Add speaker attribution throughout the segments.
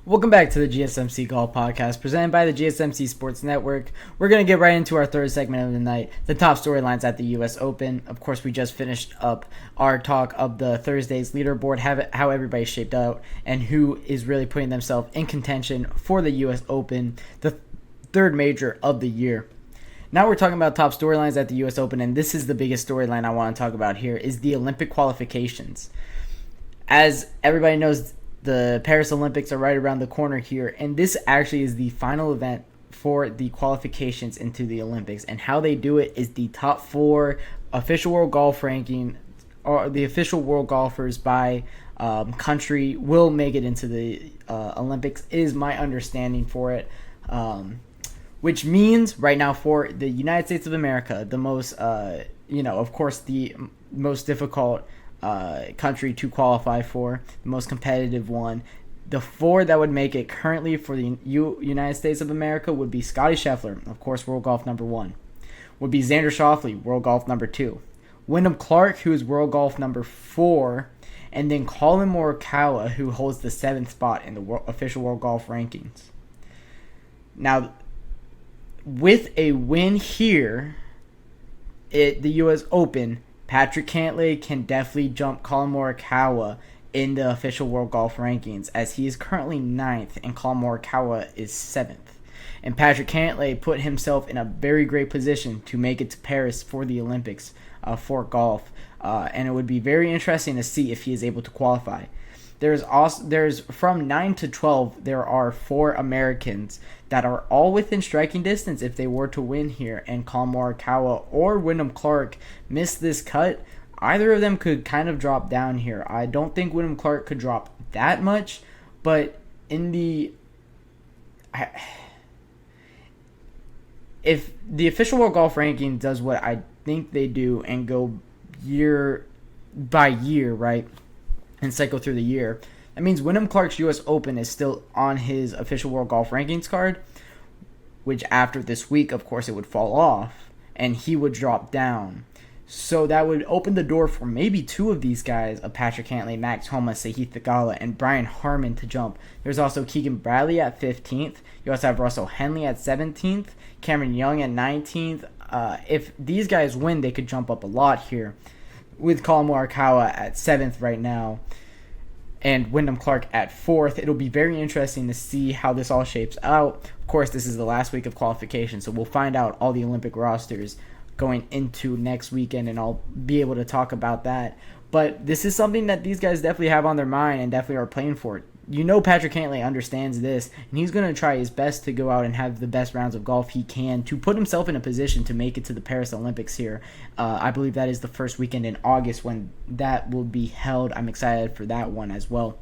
Speaker 1: Welcome back to the GSMC Golf Podcast, presented by the GSMC Sports Network. We're going to get right into our third segment of the night, the top storylines at the U.S. Open. Of course, we just finished up our talk of the Thursday's leaderboard, how everybody shaped out, and who is really putting themselves in contention for the U.S. Open, the third major of the year. Now we're talking about top storylines at the U.S. Open, and this is the biggest storyline I want to talk about here, is the Olympic qualifications. As everybody knows, the Paris Olympics are right around the corner here, and this actually is the final event for the qualifications into the Olympics. And how they do it is the top four official world golf ranking, or the official world golfers by country, will make it into the Olympics, is my understanding for it. Which means right now for the United States of America, the most, of course, the most difficult country to qualify for, the most competitive one. The four that would make it currently for the United States of America would be Scottie Scheffler, of course, world golf number 1. Would be Xander Schauffele, world golf number 2. Wyndham Clark, who is world golf number 4. And then Collin Morikawa, who holds the 7th spot in the official world golf rankings. Now, with a win here at the U.S. Open, Patrick Cantlay can definitely jump Collin Morikawa in the official world golf rankings, as he is currently 9th and Collin Morikawa is 7th. And Patrick Cantlay put himself in a very great position to make it to Paris for the Olympics for golf. And it would be very interesting to see if he is able to qualify. There's from 9 to 12, there are 4 Americans that are all within striking distance if they were to win here, and Collin Morikawa or Wyndham Clark miss this cut. Either of them could kind of drop down here. I don't think Wyndham Clark could drop that much, but if the official world golf ranking does what I think they do and go year by year, right, and cycle through the year, that means Wyndham Clark's U.S. Open is still on his official world golf rankings card, which after this week, of course, it would fall off, and he would drop down. So that would open the door for maybe 2 of these guys, Patrick Cantlay, Max Homa, Sahith Theegala, and Brian Harman to jump. There's also Keegan Bradley at 15th. You also have Russell Henley at 17th, Cameron Young at 19th. If these guys win, they could jump up a lot here, with Collin Morikawa at 7th right now and Wyndham Clark at 4th. It'll be very interesting to see how this all shapes out. Of course, this is the last week of qualification, so we'll find out all the Olympic rosters going into next weekend, and I'll be able to talk about that. But this is something that these guys definitely have on their mind and definitely are playing for. You know, Patrick Cantlay understands this, and he's going to try his best to go out and have the best rounds of golf he can to put himself in a position to make it to the Paris Olympics here. I believe that is the first weekend in August when that will be held. I'm excited for that one as well.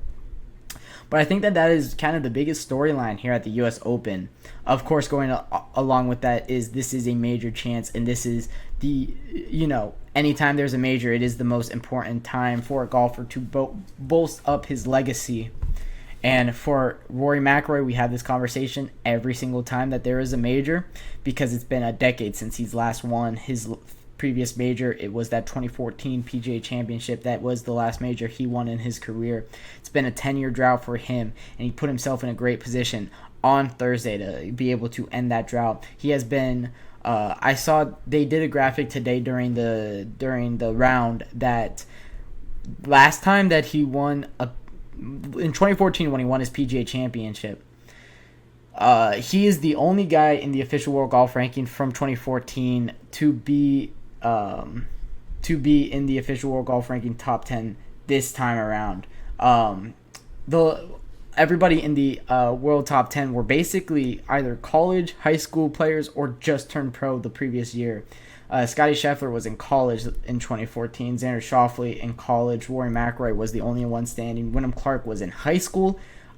Speaker 1: But I think that is kind of the biggest storyline here at the U.S. Open. Of course, going along with that is this is a major chance, and this is the, anytime there's a major, it is the most important time for a golfer to bolster up his legacy. And for Rory McIlroy, we have this conversation every single time that there is a major, because it's been a decade since he's last won his previous major. It was that 2014 PGA Championship that was the last major he won in his career. It's been a 10-year drought for him, and he put himself in a great position on Thursday to be able to end that drought. He has been I saw they did a graphic today during the round that last time that he won in 2014 when he won his PGA Championship, he is the only guy in the official world golf ranking from 2014 to be in the official world golf ranking top 10 this time around. Everybody in the world top 10 were basically either college, high school players, or just turned pro the previous year. Scottie Scheffler was in college in 2014. Xander Schauffele in college. Rory McIlroy was the only one standing. Wyndham Clark was in high school,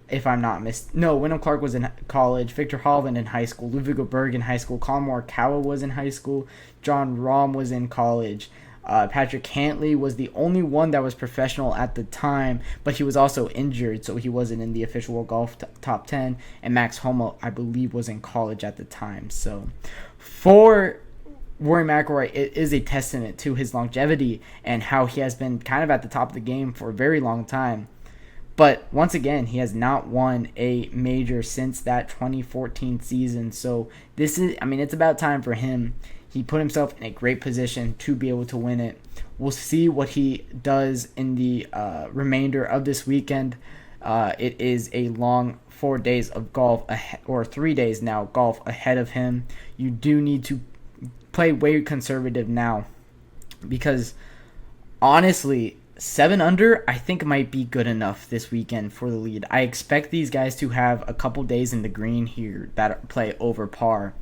Speaker 1: if I'm not Wyndham Clark was in college. Victor Hovland in high school. Ludwig Berg in high school. Collin Morikawa was in high school. John Rahm was in college. Patrick Cantlay was the only one that was professional at the time, but he was also injured, so he wasn't in the official world golf top 10. And Max Homa, I believe, was in college at the time. So for Rory McIlroy, it is a testament to his longevity and how he has been kind of at the top of the game for a very long time. But once again, he has not won a major since that 2014 season. So this is, I mean, it's about time for him. He put himself in a great position to be able to win it. We'll see what he does in the remainder of this weekend. It is a long 4 days of golf, or 3 days now, golf ahead of him. You do need to play way conservative now because honestly, 7 under, I think might be good enough this weekend for the lead. I expect these guys to have a couple days in the green here that play over par.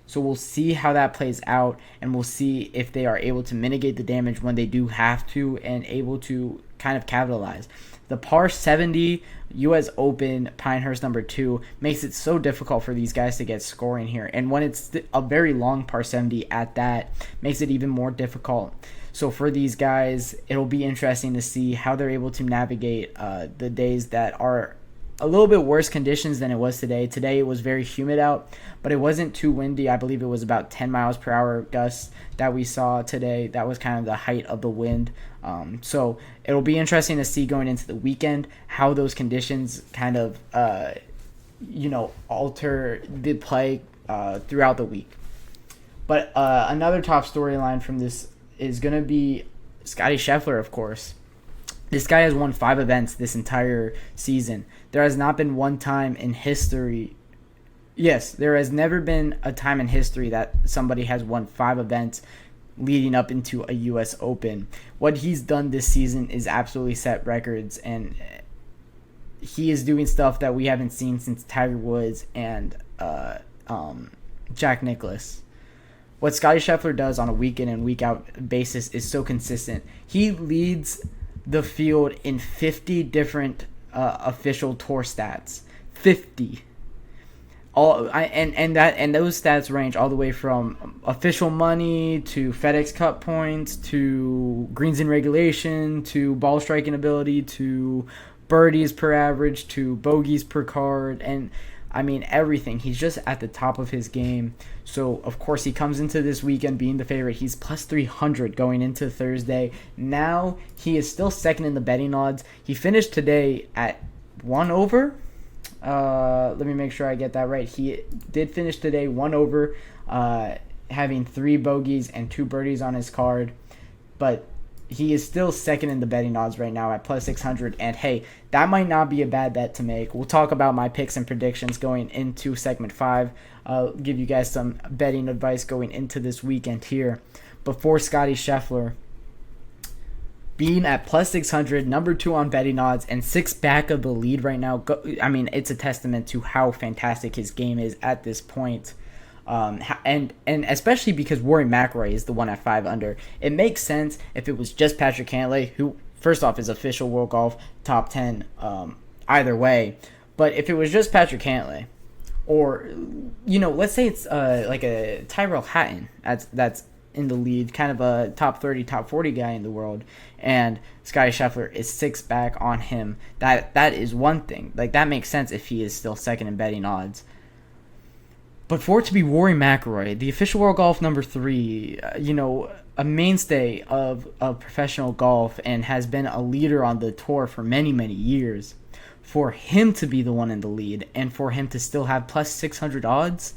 Speaker 1: So we'll see how that plays out, and we'll see if they are able to mitigate the damage when they do have to and able to kind of capitalize. The par 70 U.S. Open Pinehurst number 2 makes it so difficult for these guys to get scoring here. And when it's a very long par 70 at that, makes it even more difficult. So for these guys, it'll be interesting to see how they're able to navigate the days that are a little bit worse conditions than it was today. Today it was very humid out, but it wasn't too windy. I believe it was about 10 miles per hour gusts that we saw today. That was kind of the height of the wind. So it'll be interesting to see going into the weekend how those conditions kind of, alter the play throughout the week. But another top storyline from this is going to be Scottie Scheffler, of course. This guy has won 5 events this entire season. There has not been one time in history. Yes, there has never been a time in history that somebody has won 5 events leading up into a U.S. Open. What he's done this season is absolutely set records, and he is doing stuff that we haven't seen since Tiger Woods and Jack Nicklaus. What Scottie Scheffler does on a week in and week out basis is so consistent. He leads the field in 50 different official tour stats. 50. And those stats range all the way from official money to FedEx Cup points to greens in regulation to ball striking ability to birdies per average to bogeys per card, and I mean everything. He's just at the top of his game. So of course he comes into this weekend being the favorite. He's plus 300 going into Thursday. Now he is still second in the betting odds. He finished today at 1 over. Let me make sure I get that right. He did finish today 1 over, having 3 bogeys and 2 birdies on his card. But he is still second in the betting odds right now at plus 600. And hey, that might not be a bad bet to make. We'll talk about my picks and predictions going into segment 5. I'll give you guys some betting advice going into this weekend here. Before Scottie Scheffler being at plus 600, number 2 on betting odds, and 6 back of the lead right now. I mean, it's a testament to how fantastic his game is at this point. And especially because Rory McIlroy is the one at 5 under. It makes sense if it was just Patrick Cantlay, who first off is official World Golf top 10 either way. But if it was just Patrick Cantlay, or let's say it's like a Tyrell Hatton that's in the lead, kind of a top 30, top 40 guy in the world, and Scottie Scheffler is 6 back on him. That is one thing. Like, that makes sense if he is still second in betting odds. But for it to be Rory McIlroy, the official World Golf number 3, a mainstay of professional golf and has been a leader on the tour for many, many years, for him to be the one in the lead and for him to still have plus 600 odds,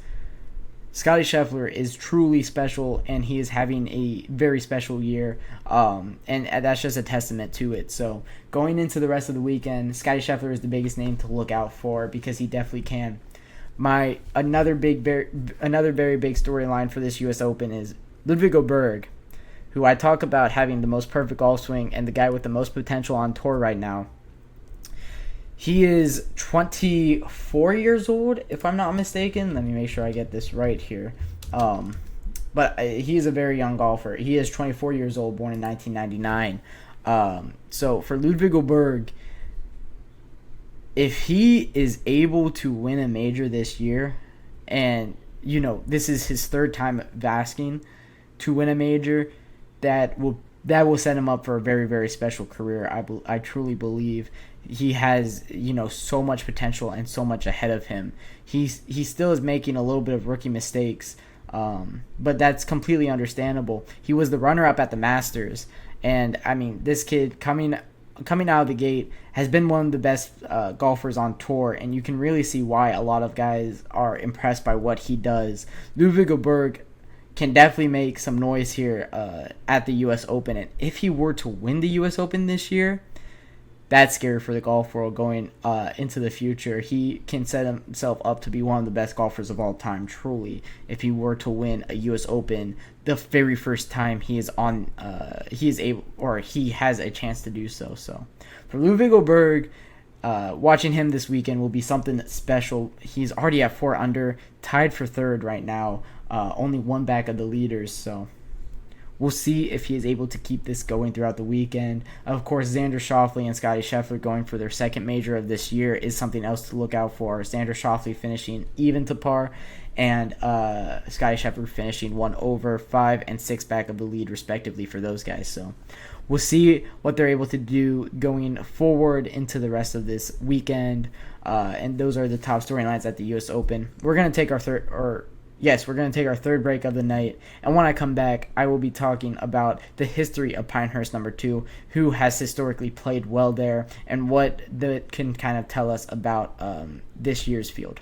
Speaker 1: Scottie Scheffler is truly special, and he is having a very special year, and that's just a testament to it. So going into the rest of the weekend, Scottie Scheffler is the biggest name to look out for because he definitely can. Another very big storyline for this U.S. Open is Ludwig Berg, who I talk about having the most perfect golf swing and the guy with the most potential on tour right now. He is 24 years old, if I'm not mistaken. Let me make sure I get this right here. But he is a very young golfer. He is 24 years old, born in 1999. So for Ludwig Berg, if he is able to win a major this year, and this is his 3rd time asking to win a major, that will set him up for a very, very special career. I truly believe he has so much potential and so much ahead of him. He still is making a little bit of rookie mistakes, but that's completely understandable. He was the runner-up at the Masters, and I mean, this kid coming coming out of the gate has been one of the best golfers on tour, and you can really see why a lot of guys are impressed by what he does. Ludwig Åberg can definitely make some noise here at the U.S. Open, and if he were to win the U.S. Open this year, that's scary for the golf world going into the future. He can set himself up to be one of the best golfers of all time, truly, if he were to win a U.S. Open the very first time he is on, he has a chance to do so. So, for Ludwig Åberg, watching him this weekend will be something that's special. He's already at 4 under, tied for third right now, only one back of the leaders. So, we'll see if he is able to keep this going throughout the weekend. Of course, Xander Schauffele and Scottie Scheffler going for their second major of this year is something else to look out for. Xander Schauffele finishing even to par, and Scottie Scheffler finishing 1 over, 5 and 6 back of the lead, respectively, for those guys. So we'll see what they're able to do going forward into the rest of this weekend. And those are the top storylines at the U.S. Open. We're going to take our third break of the night, and when I come back, I will be talking about the history of Pinehurst number 2, who has historically played well there, and what that can kind of tell us about this year's field.